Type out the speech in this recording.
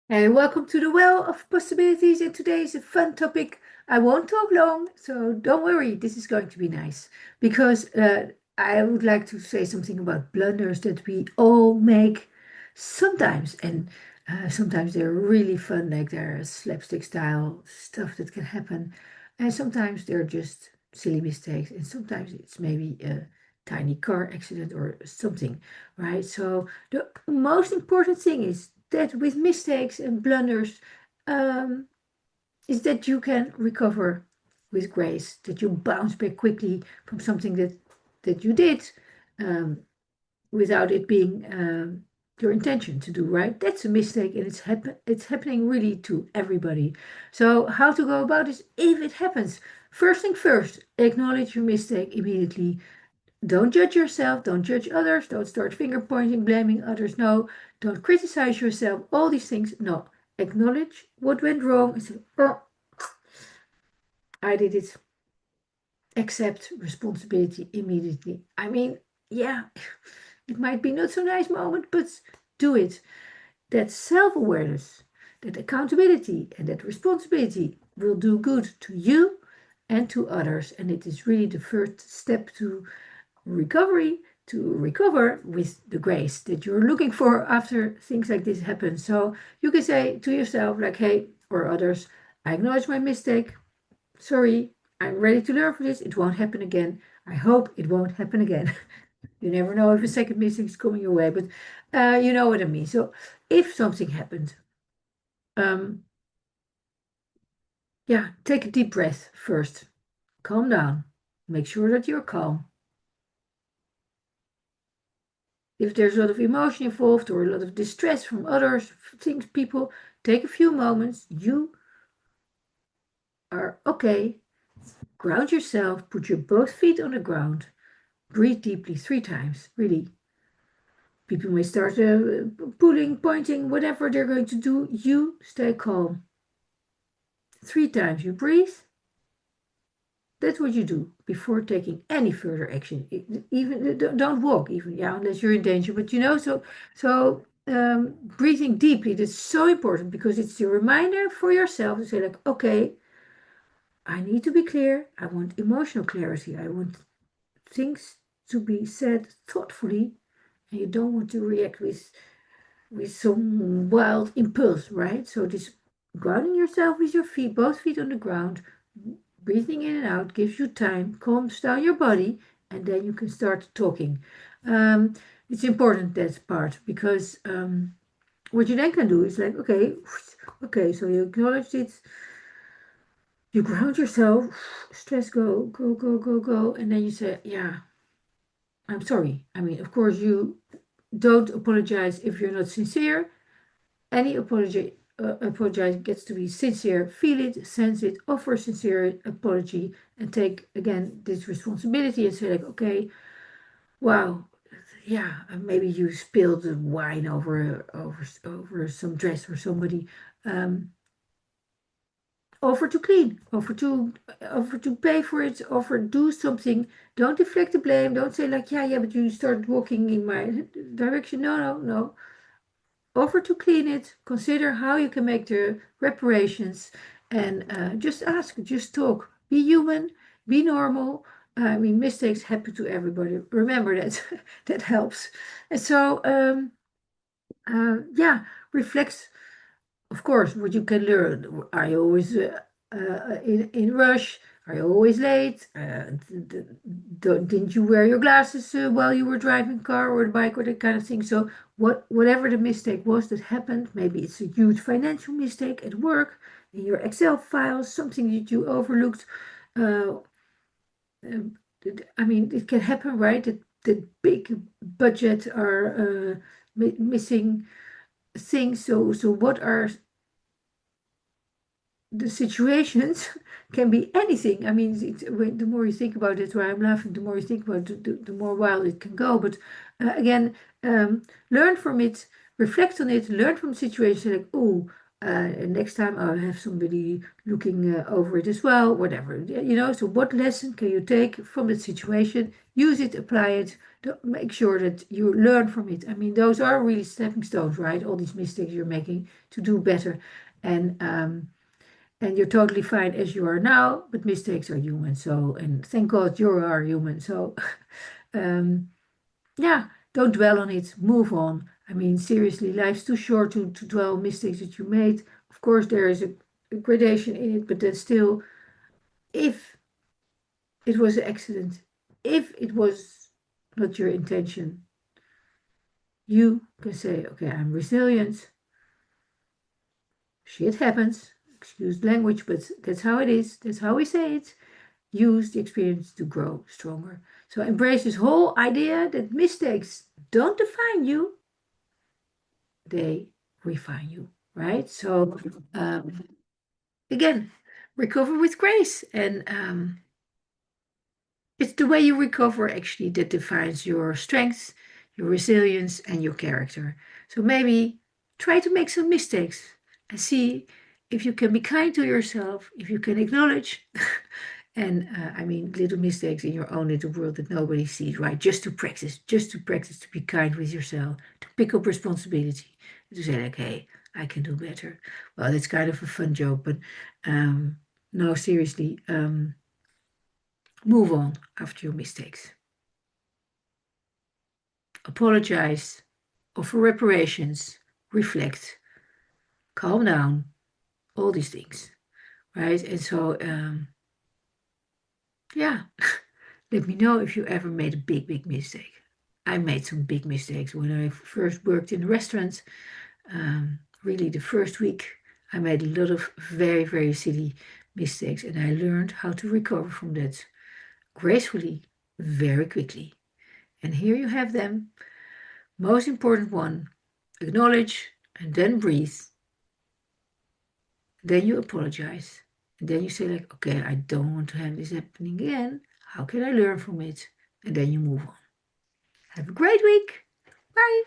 Hey, welcome to the Well of Possibilities. And today is a fun topic. I won't talk long, so don't worry. This is going to be nice because I would like to say something about blunders that we all make sometimes. And sometimes they're really fun, like they're slapstick style stuff that can happen. And sometimes they're just silly mistakes. And sometimes it's maybe a tiny car accident or something, right? So the most important thing is that with mistakes and blunders, um, is that you can recover with grace, that you bounce back quickly from something that you did um, without it being your intention to do, right? That's a mistake, and it's happening really to everybody. So how to go about this if it happens? First thing first, acknowledge your mistake immediately. Don't judge yourself, don't judge others, don't start finger pointing, blaming others. No, don't criticize yourself, all these things. No, acknowledge what went wrong and say, oh, I did it. Accept responsibility immediately. I mean, yeah, it might be not so nice moment, but do it. That self-awareness, that accountability, and that responsibility will do good to you and to others. And it is really the first step to recover with the grace that you're looking for after things like this happen. So you can say to yourself, like, hey, or others, I acknowledge my mistake. Sorry, I'm ready to learn from this. It won't happen again. I hope it won't happen again. You never know if a second mistake is coming your way, but you know what I mean. So if something happened, um, yeah, take a deep breath first. Calm down. Make sure that you're calm. If there's a lot of emotion involved or a lot of distress from others, things, people, take a few moments. You are okay. Ground yourself. Put your both feet on the ground. Breathe deeply 3 times. Really. People may start pulling, pointing, whatever they're going to do. You stay calm. 3 times you breathe. That's what you do before taking any further action. Even don't walk, even yeah, unless you're in danger. But breathing deeply. That's so important because it's a reminder for yourself to say like, okay, I need to be clear. I want emotional clarity. I want things to be said thoughtfully, and you don't want to react with some wild impulse, right? So this grounding yourself with your feet, both feet on the ground, breathing in and out gives you time, calms down your body, and then you can start talking. Um, it's important that part because what you then can do is like, okay, okay, so you acknowledge it, you ground yourself, stress go, go, go, go, go, and then you say, yeah, I'm sorry. I mean, of course, you don't apologize if you're not sincere. Any apology gets to be sincere. Feel it, sense it, offer a sincere apology, and take again this responsibility and say like, okay, wow, yeah, maybe you spilled the wine over some dress or somebody. Um, Offer to clean, offer to pay for it, offer do something. Don't deflect the blame. Don't say like, yeah, yeah, but you started walking in my direction. No, no, no. Offer to clean it, consider how you can make the reparations, and just ask, just talk. Be human, be normal. I mean, mistakes happen to everybody. Remember that. That helps. And so, yeah, reflect, of course, what you can learn. Are you always in rush? Are you always late? Didn't you wear your glasses while you were driving car or the bike or that kind of thing? So whatever the mistake was that happened, maybe it's a huge financial mistake at work, in your Excel files, something that you overlooked. Uh, um, I mean, it can happen, right? That big budget are missing things. So what are the situations can be anything. I mean, the more you think about it, why I'm laughing, the more you think about it, the more wild it can go. But again, learn from it, reflect on it, learn from the situation. Like, oh, And next time I'll have somebody looking over it as well, whatever. So what lesson can you take from the situation? Use it, apply it, make sure that you learn from it. I mean, those are really stepping stones, right? All these mistakes you're making to do better. And you're totally fine as you are now, but mistakes are human. So, and thank God you are human. So, um, yeah, don't dwell on it. Move on. I mean, seriously, life's too short to dwell on mistakes that you made. Of course, there is a gradation in it, but then still, if it was an accident, if it was not your intention, you can say, okay, I'm resilient. Shit happens. Excuse the language, but that's how it is. That's how we say it. Use the experience to grow stronger. So embrace this whole idea that mistakes don't define you, they refine you, right? So again, recover with grace. And it's the way you recover actually that defines your strengths, your resilience, and your character. So maybe try to make some mistakes and see if you can be kind to yourself, if you can acknowledge, and I mean, little mistakes in your own little world that nobody sees, right? Just to practice to be kind with yourself, to pick up responsibility, to say, like, hey, I can do better. Well, that's kind of a fun joke, but no, seriously. Move on after your mistakes. Apologize, offer reparations, reflect, calm down, all these things, right? And so, yeah, let me know if you ever made a big, big mistake. I made some big mistakes when I first worked in restaurants. Really, the first week, I made a lot of very, very silly mistakes, and I learned how to recover from that gracefully, very quickly. And here you have them. Most important one, acknowledge and then breathe. Then you apologize. And then you say, like, okay, I don't want to have this happening again. How can I learn from it? And then you move on. Have a great week. Bye.